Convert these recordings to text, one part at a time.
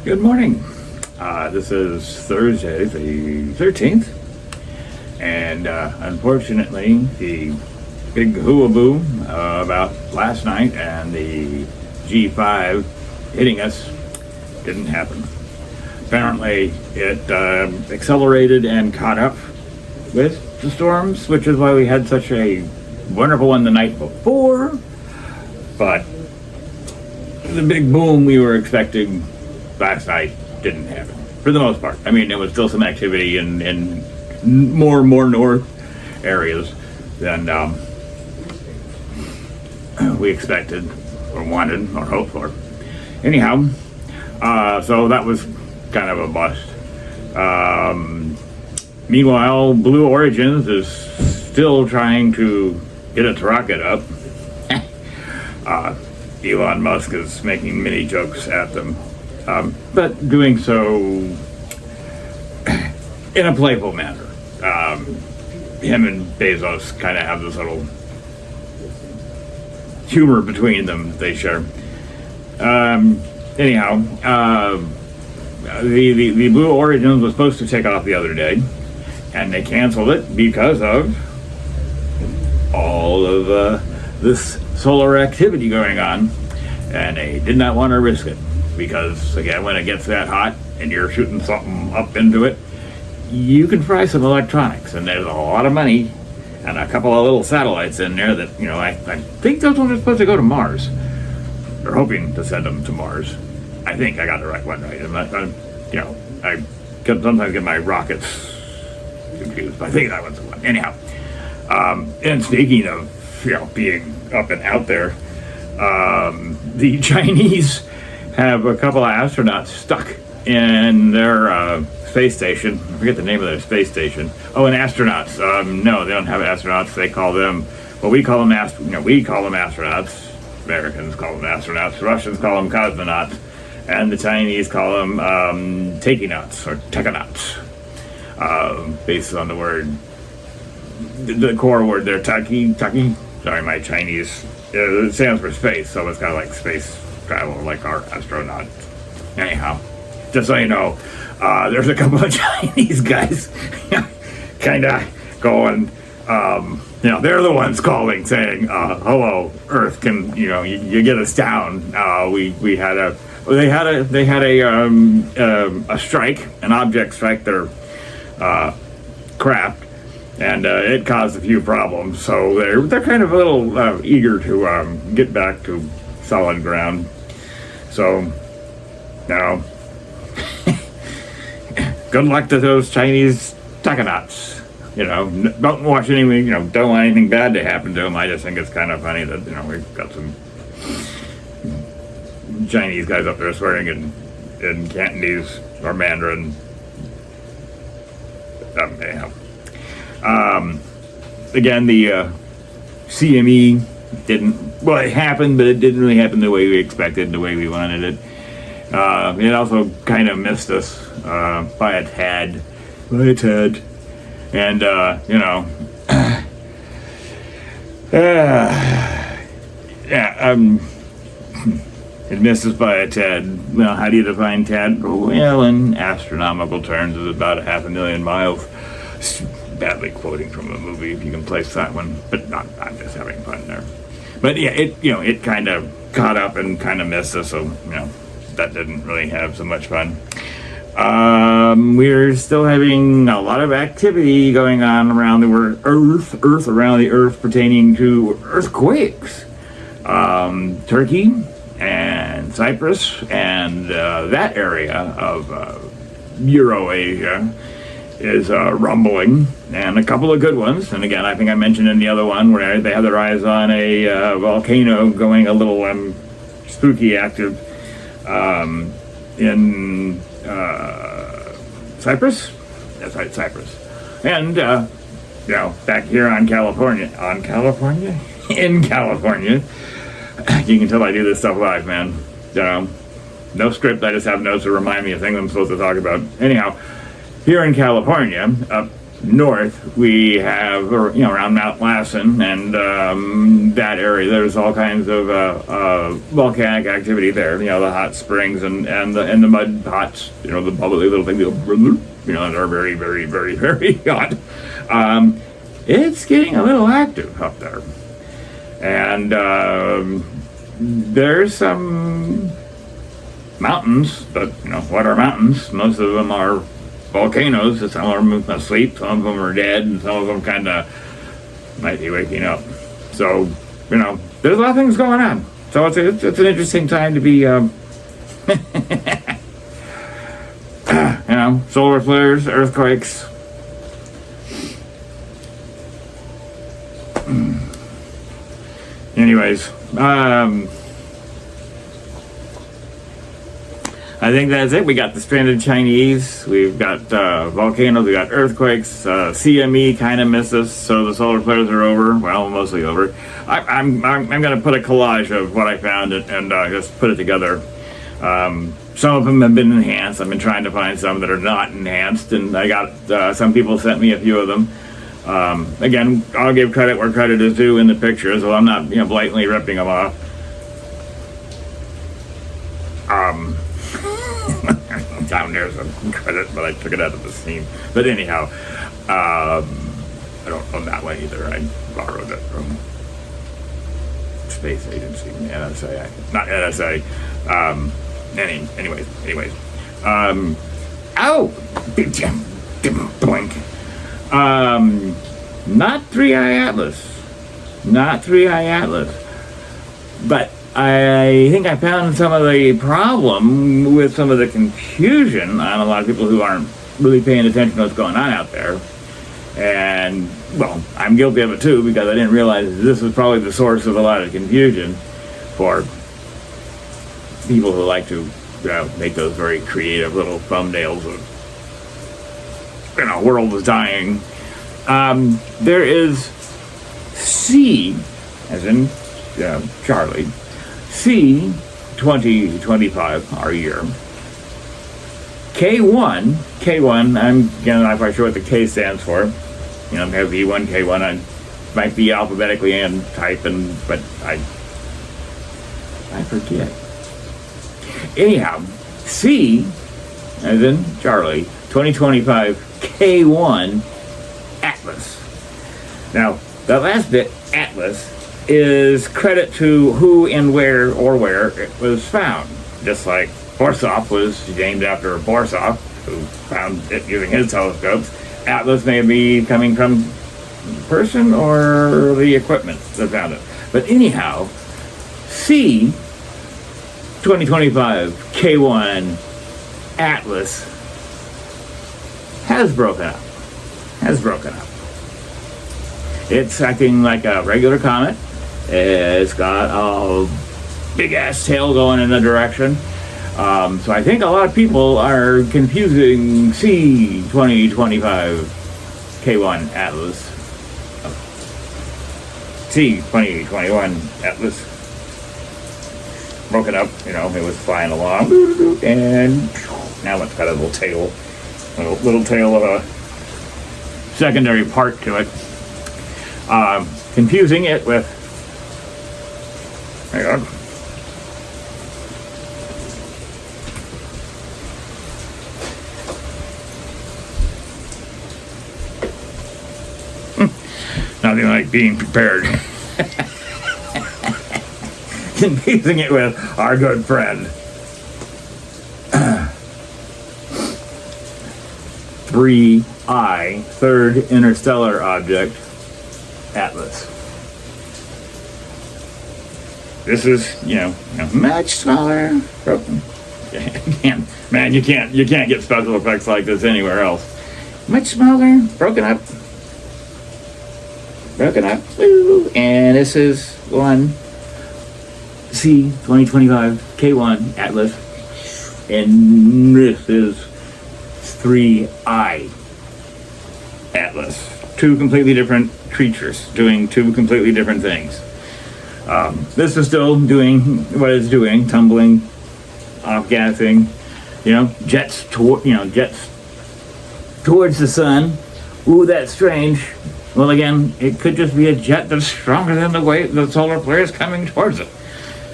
Good morning. This is Thursday, the 13th, and unfortunately, the big hoo-a-boo about last night and the G5 hitting us didn't happen. Apparently, it accelerated and caught up with the storms, which is why we had such a wonderful one the night before, but the big boom we were expecting last night didn't happen, for the most part. I mean, there was still some activity in more north areas than we expected or wanted or hoped for. Anyhow, so that was kind of a bust. Meanwhile, Blue Origins is still trying to get its rocket up. Elon Musk is making many jokes at them, but doing so in a playful manner. Him and Bezos kind of have this little humor between them they share. Anyhow, the Blue Origins was supposed to take off the other day, and they canceled it because of all of this solar activity going on, and they did not want to risk it because, again, when it gets that hot and you're shooting something up into it, you can fry some electronics, and there's a lot of money and a couple of little satellites in there that, I think those ones are supposed to go to Mars. They're hoping to send them to Mars. I think I got the right one right. I can sometimes get my rockets confused, but I think that one's the one. Anyhow, and speaking of being up and out there, the Chinese have a couple of astronauts stuck in their space station. I forget the name of their space station. Oh, and astronauts. No, they don't have astronauts. They call them, we call them astronauts. Americans call them astronauts. Russians call them cosmonauts, and the Chinese call them takinauts or tekonauts, based on the word, the core word there, taki. Sorry, my Chinese, it stands for space, so it's kind of like space travel, like our astronaut. Anyhow, just so you know, there's a couple of Chinese guys kind of going, they're the ones calling, saying, hello, Earth, can, you get us down. They had a strike, an object strike, their craft, and it caused a few problems, so they're kind of a little eager to get back to solid ground. So, good luck to those Chinese takonauts. Don't watch anything, don't want anything bad to happen to them. I just think it's kind of funny that, we've got some Chinese guys up there swearing in Cantonese or Mandarin. Anyhow. Again, the CME it happened, but it didn't really happen the way we expected, the way we wanted it. It also kind of missed us by a tad. And, it missed us by a tad. Well, how do you define tad? Well, in astronomical terms, it's about 500,000 miles. Badly quoting from a movie, if you can place that one, but I'm just having fun there. But yeah, it kind of caught up and kind of missed us, so that didn't really have so much fun. We're still having a lot of activity going on around the Earth, around the Earth, pertaining to earthquakes. Turkey and Cyprus and that area of Eurasia is rumbling, and a couple of good ones. And again, I think I mentioned in the other one where they had their eyes on a volcano going a little spooky active in Cyprus. That's right, Cyprus. And back here in California, you can tell I do this stuff live, man. No script, I just have notes to remind me of things I'm supposed to talk about. Anyhow, here in California, north, we have, or, around Mount Lassen and that area. There's all kinds of volcanic activity there. The hot springs and the mud pots. The bubbly little thing. That are very, very, very, very hot. It's getting a little active up there, and there's some mountains. But what are mountains? Most of them are volcanoes. Some of them are asleep, some of them are dead, and some of them kind of might be waking up. So, there's a lot of things going on. So it's an interesting time to be, solar flares, earthquakes. Anyways, I think that's it. We got the stranded Chinese. We've got volcanoes. We got earthquakes. CME kind of missed us, so the solar flares are over. Well, mostly over. I'm going to put a collage of what I found and just put it together. Some of them have been enhanced. I've been trying to find some that are not enhanced, and I got some people sent me a few of them. Again, I'll give credit where credit is due in the pictures, so I'm not blatantly ripping them off. Down there's some credit, but I took it out of the scene. But anyhow, I don't own that one either. I borrowed it from Space Agency, NSA, not NSA. Anyways. Blink. Not 3i Atlas, but I think I found some of the problem with some of the confusion on a lot of people who aren't really paying attention to what's going on out there. And, well, I'm guilty of it too, because I didn't realize this was probably the source of a lot of confusion for people who like to make those very creative little thumbnails of, world is dying. There is C, as in Charlie, C 2025, our year. K1, I'm not quite sure what the K stands for. We have V1, K1, I might be alphabetically and type, but I forget. Anyhow, C, as in Charlie, 2025, K1, Atlas. Now, the last bit, Atlas, is credit to who and where it was found. Just like Borsov was named after Borsov, who found it using his telescopes. Atlas may be coming from the person or the equipment that found it. But anyhow, C 2025 K1 Atlas has broken up. It's acting like a regular comet. It's got a big ass tail going in a direction. So I think a lot of people are confusing C 2025 K1 Atlas. C 2021 Atlas broken up, it was flying along, and now it's got a little tail, little tail of a secondary part to it. Confusing it with, hang on. Nothing like being prepared. Confusing it with our good friend 3I, third interstellar object, Atlas. This is, much smaller. Man, you can't get special effects like this anywhere else. Much smaller, broken up, and this is one C 2025 K1 Atlas, and this is 3I Atlas. Two completely different creatures doing two completely different things. This is still doing what it's doing, tumbling, off-gassing, jets towards the sun, Ooh, that's strange. Well, again, it could just be a jet that's stronger than the way the solar flare is coming towards it.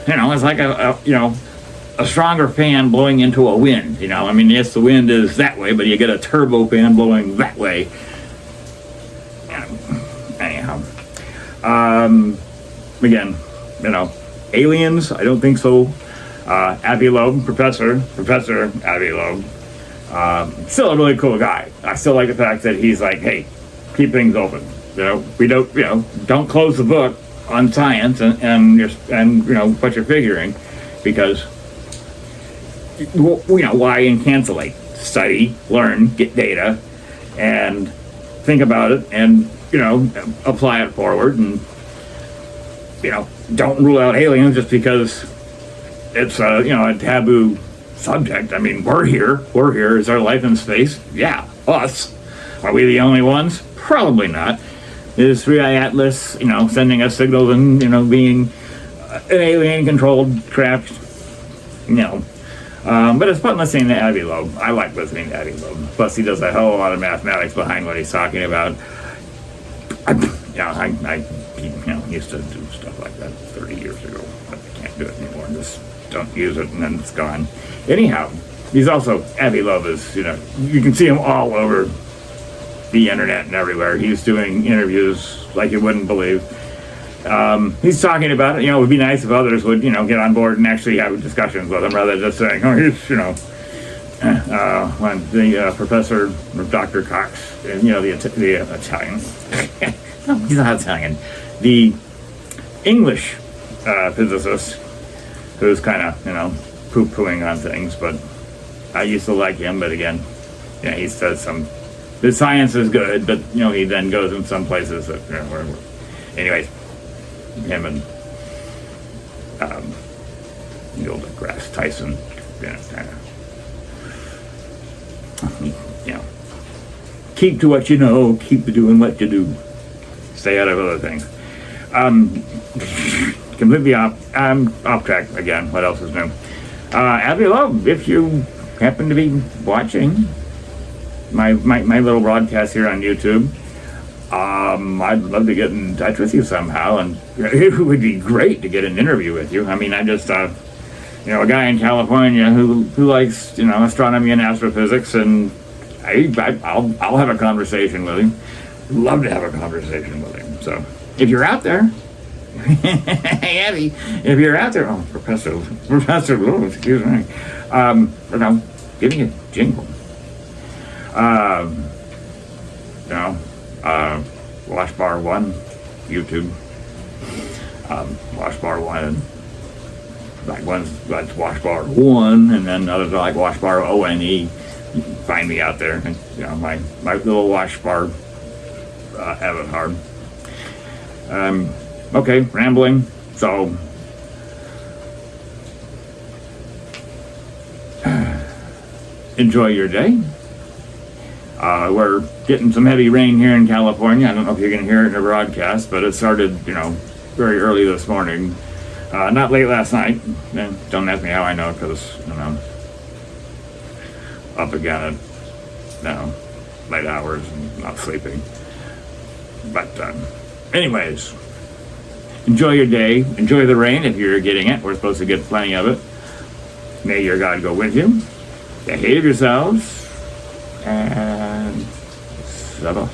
It's like a stronger fan blowing into a wind. I mean, yes, the wind is that way, but you get a turbo fan blowing that way. Anyhow, again, aliens, I don't think so. Avi Loeb, Professor Avi Loeb, still a really cool guy. I still like the fact that he's like, hey, keep things open. We don't close the book on science and what you're figuring, because why encapsulate? Study, learn, get data, and think about it, and apply it forward, and don't rule out aliens just because it's a taboo subject. I mean, we're here. Is there life in space? Yeah, us. Are we the only ones? Probably not. Is 3i Atlas, sending us signals and, being an alien-controlled craft? But it's fun listening to Avi Loeb. I like listening to Avi Loeb. Plus, he does a hell of a lot of mathematics behind what he's talking about. I used to do stuff like that 30 years ago, but I can't do it anymore. Just don't use it, and then it's gone. Anyhow, he's also, Avi Loeb is, you can see him all over the internet and everywhere. He's doing interviews like you wouldn't believe. He's talking about it. It would be nice if others would, get on board and actually have discussions with him rather than just saying, oh, he's, when the professor, Dr. Cox, and, the Italian, no, he's not Italian, the English physicist, who's kind of, poo-pooing on things, but I used to like him, but again, he says the science is good, but, he then goes in some places that, anyways, him and Neil deGrasse Tyson, kind of, keep to what you know, keep doing what you do, stay out of other things. Completely off track again. What else is new? Avi Loeb, if you happen to be watching my little broadcast here on YouTube, I'd love to get in touch with you somehow, and it would be great to get an interview with you. I mean, I just, a guy in California who likes, astronomy and astrophysics, and I'll have a conversation with him. Love to have a conversation with him. So, if you're out there, hey, Abby, if you're out there, Professor Lou, excuse me, give me a jingle. Washbar 1, YouTube. Washbar 1, like that's Washbar 1, and then others are like Washbar ONE. You can find me out there, and my little Washbar avatar. Okay, rambling. So, enjoy your day. We're getting some heavy rain here in California. I don't know if you can hear it in the broadcast, but it started, very early this morning. Not late last night. Don't ask me how I know, because, up again at, late hours and not sleeping. But, anyways, enjoy your day. Enjoy the rain if you're getting it. We're supposed to get plenty of it. May your God go with you. Behave yourselves. And settle.